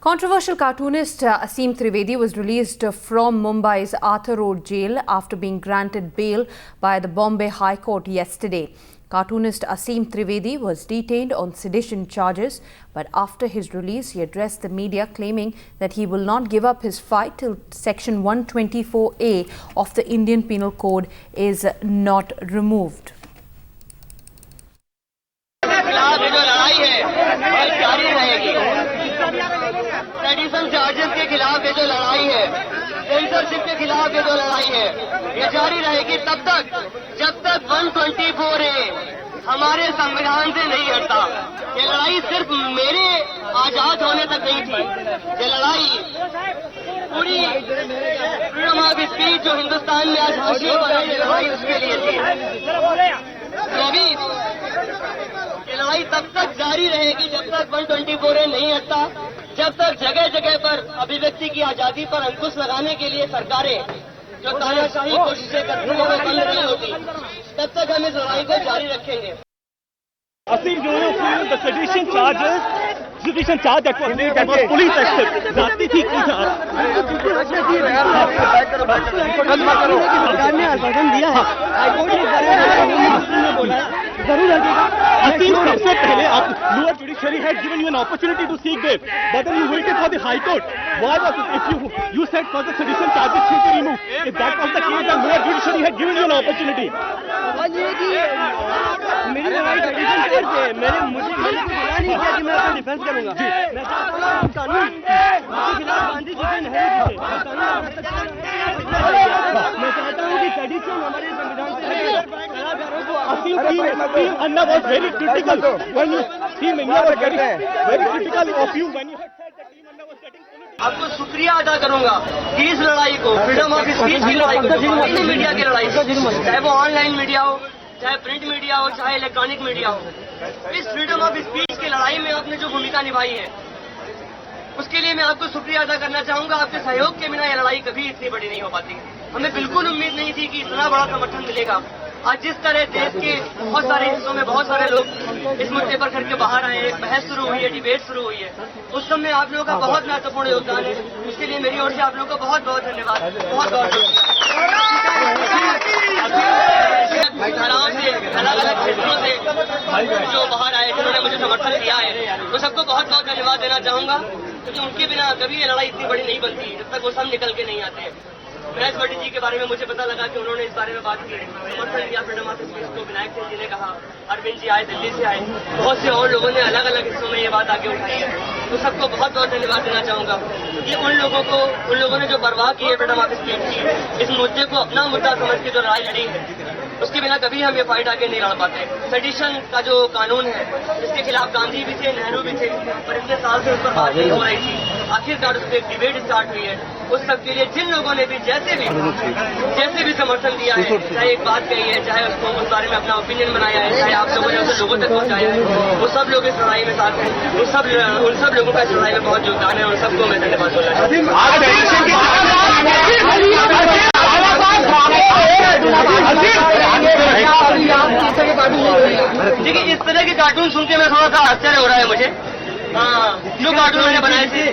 Controversial cartoonist Aseem Trivedi was released from Mumbai's Arthur Road jail after being granted bail by the Bombay High Court yesterday. Cartoonist Aseem Trivedi was detained on sedition charges, but after his release, he addressed the media claiming that he will not give up his fight till Section 124A of the Indian Penal Code is not removed. Sedition charges के खिलाफ ये जो लड़ाई है, censorship के खिलाफ ये जो लड़ाई है, ये जारी रहेगी तब तक जब तक 124A हमारे संविधान से नहीं हटता। ये लड़ाई सिर्फ मेरे आजाद होने तक नहीं थी, ये लड़ाई पूरी फ्रीडम ऑफ स्पीच जो हिंदुस्तान में आज हाशिए पर है, ये लड़ाई उसके लिए थी। ये लड़ाई तब तक जारी रहेगी जब तक 124A नहीं हटता, जब तक जगह जगह पर अभिव्यक्ति की आजादी पर अंकुश लगाने के लिए सरकारें जो तानाशाही कोशिशें करती हैं वो बंद नहीं होती, तब तक हम इस लड़ाई को जारी रखेंगे। Aseem, do you feel the sedition charge that was made that was police action? जाती थी की था? सरकार ने आश्वासन दिया है, हाईकोर्ट ने इस बारे में बोला है, जरूर लगेगा। Aseem, सबसे पहले आप lower judiciary had given you an opportunity to seek bail, but then you waited for the high court. Why was it? If you said for the sedition charges should be removed, if that was the case, then lower judiciary had given you an opportunity. मेरी लड़ाई sedition charge है, मुझे बोला नहीं किया कि मैं अपना डिफेंस करूंगा। मैं चाहता हूँ कानून के खिलाफ गांधी जी के नहीं थे, मैं चाहता हूँ कि सेडिशन हमारे संविधान से कलाकारों को। Aseem Anna was very critical when you Team India was very critical of you when you had said that Team Anna was getting political. आपको शुक्रिया अदा करूंगा कि इस लड़ाई को, फ्रीडम ऑफ स्पीच की लड़ाई को, मीडिया की लड़ाई को, चाहे वो ऑनलाइन मीडिया हो, चाहे प्रिंट मीडिया हो, चाहे इलेक्ट्रॉनिक मीडिया हो, इस फ्रीडम ऑफ स्पीच की लड़ाई में आपने जो भूमिका निभाई है उसके लिए मैं आपको शुक्रिया अदा करना चाहूंगा। आपके सहयोग के बिना यह लड़ाई कभी इतनी बड़ी नहीं हो पाती। हमें बिल्कुल उम्मीद नहीं थी कि इतना बड़ा समर्थन मिलेगा। आज जिस तरह देश के बहुत सारे हिस्सों में बहुत सारे लोग इस मुद्दे पर करके बाहर आए, एक बहस शुरू हुई है, डिबेट शुरू हुई है, उस समय आप लोगों का बहुत महत्वपूर्ण योगदान है। उसके लिए मेरी ओर से आप लोगों का बहुत बहुत धन्यवाद, बहुत बहुत अलग अलग क्षेत्रों से जो बाहर आए, जिन्होंने मुझे समर्थन दिया है, तो सबको बहुत बहुत धन्यवाद देना चाहूंगा, क्योंकि उनके बिना कभी ये लड़ाई इतनी बड़ी नहीं बनती जब तक वो सब निकल के नहीं आते। महेश भट्टी जी के बारे में मुझे पता लगा कि उन्होंने इस बारे में बात की, समर्थन दिया फ्रीडम ऑफ स्पीच को। विनायक सिंह जी ने कहा, अरविंद जी आए, दिल्ली से आए, बहुत से और लोगों ने अलग अलग हिस्सों में ये बात आगे उठाई है, तो सबको बहुत बहुत धन्यवाद देना चाहूंगा। ये उन लोगों ने जो परवाह की है फ्रीडम ऑफ स्पीच की, इस मुद्दे को अपना मुद्दा समझ के जो लड़ाई लड़ी है, उसके बिना कभी हम ये फाइट आगे नहीं लड़ पाते। सेडिशन का जो कानून है, जिसके खिलाफ गांधी भी थे, नेहरू भी थे, पर इतने साल से उस पर बात नहीं हो रही थी, आखिरकार उस पर एक डिबेट स्टार्ट हुई है। उस सब के लिए जिन लोगों ने भी जैसे भी समर्थन दिया है, चाहे एक बात कही है, चाहे उसको उस बारे में अपना ओपिनियन बनाया है, चाहे आप लोगों ने उसे लोगों तक पहुंचाया है, वो सब लोग इस लड़ाई में साथ हैं। उन सब लोगों का इस लड़ाई में बहुत योगदान है, उन सबको मैं धन्यवाद बोलना देखिए, इस तरह के कार्टून सुन के मैं थोड़ा सा आश्चर्य हो रहा है मुझे। जो कार्टून मैंने बनाए थे,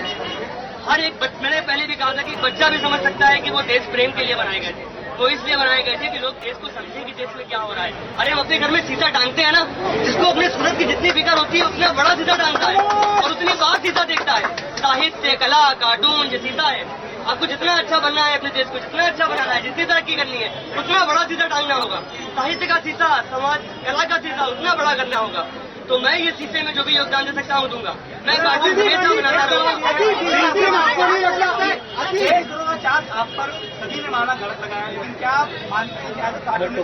हर एक मैंने पहले भी कहा था कि बच्चा भी समझ सकता है कि वो देश प्रेम के लिए बनाए गए थे। वो इसलिए बनाए गए थे कि लोग देश को समझें कि देश में क्या हो रहा है। अरे हम अपने घर में शीशा टांगते हैं ना, जिसको अपने सूरत की जितनी फिक्र होती है उतना बड़ा शीशा टांगता है और उतनी बार शीशा देखता है। साहित्य, कला, कार्टून जो शीशा है, आपको जितना अच्छा बनना है, अपने देश को जितना अच्छा बनाना है, जितनी तरक्की करनी है, उतना बड़ा शीशा टांगना होगा। साहित्य का शीशा, समाज कला का शीशा उतना बड़ा करना होगा। तो मैं ये शीशे में जो भी योगदान दे सकता हूँ दूंगा। मैं कार्टून हमेशा बनाता रहूंगा। आप पर सभी ने माना गलत लगाया, लेकिन क्या आप मानते हैं कि आज कार्टून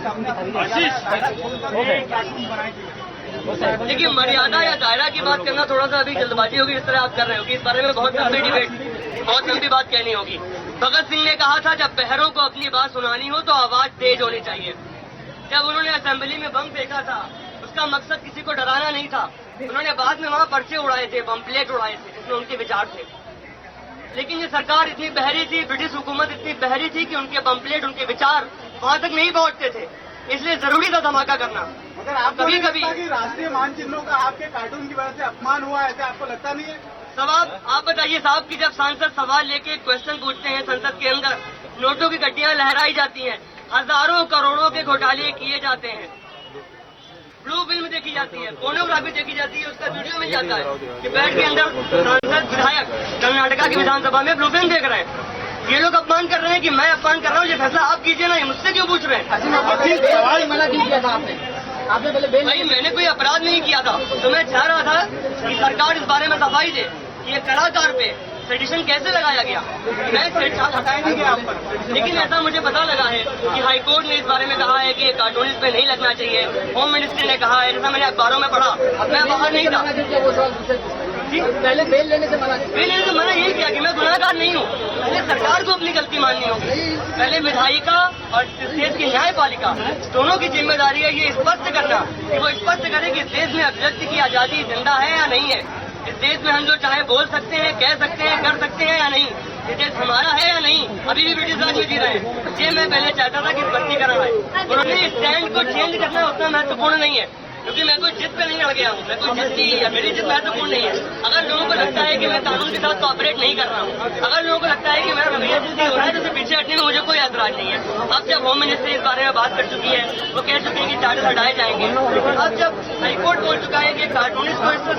बनाए थे? देखिए, मर्यादा या दायरा की बात करना थोड़ा सा अभी जल्दबाजी होगी, इस तरह आप कर रहे हो कि इस बारे में बहुत लंबी डिबेट, बहुत लंबी बात कहनी होगी। भगत सिंह ने कहा था, जब बहरों को अपनी बात सुनानी हो तो आवाज तेज होनी चाहिए। जब उन्होंने असेंबली में बम फेंका था, उसका मकसद किसी को डराना नहीं था। उन्होंने बाद में वहां पर्चे उड़ाए थे, बमप्लेट उड़ाए थे, जिसमें उनके विचार थे। लेकिन ये सरकार इतनी बहरी थी, ब्रिटिश हुकूमत इतनी बहरी थी कि उनके बमप्लेट, उनके विचार वहां तक नहीं पहुंचते थे। इसलिए जरूरी था धमाका करना। मगर आप कभी राष्ट्रीय मानचिन्हों का आपके कार्टून की वजह से अपमान हुआ, ऐसे आपको लगता नहीं है? सवाल आप बताइए साहब कि जब सांसद सवाल लेके क्वेश्चन पूछते हैं संसद के अंदर, नोटों की गड्डियां लहराई जाती हैं, हजारों करोड़ों के घोटाले किए जाते हैं, ब्लू फिल्म देखी जाती है, फोनोग्राफी देखी जाती है, उसका वीडियो मिल जाता है कि बेड के अंदर सांसद विधायक कर्नाटका की विधानसभा में ब्लू फिल्म देख रहे हैं। ये लोग अपमान कर रहे हैं कि मैं अपमान कर रहा हूँ, ये फैसला आप कीजिए ना, ये मुझसे क्यों पूछ रहे हैं? मना किया था आपने पहले बेल भाई मैंने कोई अपराध नहीं किया था, तो मैं चाह रहा था कि सरकार इस बारे में सफाई दे कि ये कलाकार पे सेडिशन कैसे लगाया गया। मैं सेडिशन हटाएंगे क्या आप पर, लेकिन ऐसा मुझे पता लगा है कि हाईकोर्ट ने इस बारे में कहा है कि ये कार्टूनिस्ट पे नहीं लगना चाहिए। होम मिनिस्ट्री ने कहा है, जैसा मैंने अखबारों में पढ़ा, मैं बाहर नहीं था पहले बेल लेने से मना बेल लेने से मैंने यही किया कि मैं गुनाहगार नहीं हूँ। पहले सरकार को अपनी गलती माननी होगी, पहले विधायिका और इस देश की न्यायपालिका दोनों की जिम्मेदारी है ये स्पष्ट करना कि वो स्पष्ट करे कि इस देश में अभिव्यक्ति की आजादी जिंदा है या नहीं है। इस देश में हम जो चाहे बोल सकते हैं, कह सकते हैं, कर सकते हैं या नहीं। ये देश हमारा है या नहीं, अभी भी ब्रिटिश राज में जी रहे हैं। ये मैं पहले चाहता था कि स्पष्टीकरण आए। उन्होंने स्टैंड को चेंज करना उतना महत्वपूर्ण नहीं है, क्योंकि मैं कोई जिद पे नहीं अड़ गया हूँ, मैं कोई जिद की या मेरी जिद महत्वपूर्ण नहीं है। अगर लोगों को लगता है कि मैं कानून के साथ कोऑपरेट नहीं कर रहा हूँ, अगर लोगों को लगता है कि मेरा रवैया जिद्दी हो रहा है, तो उसे पीछे हटने में मुझे कोई ऐतराज नहीं है। अब जब होम मिनिस्ट्री इस बारे में बात कर चुकी है, वो कह चुकी है कि चार्टर हटाए जाएंगे, अब जब हाईकोर्ट बोल चुका है कि कार्टूनिस्ट को इससे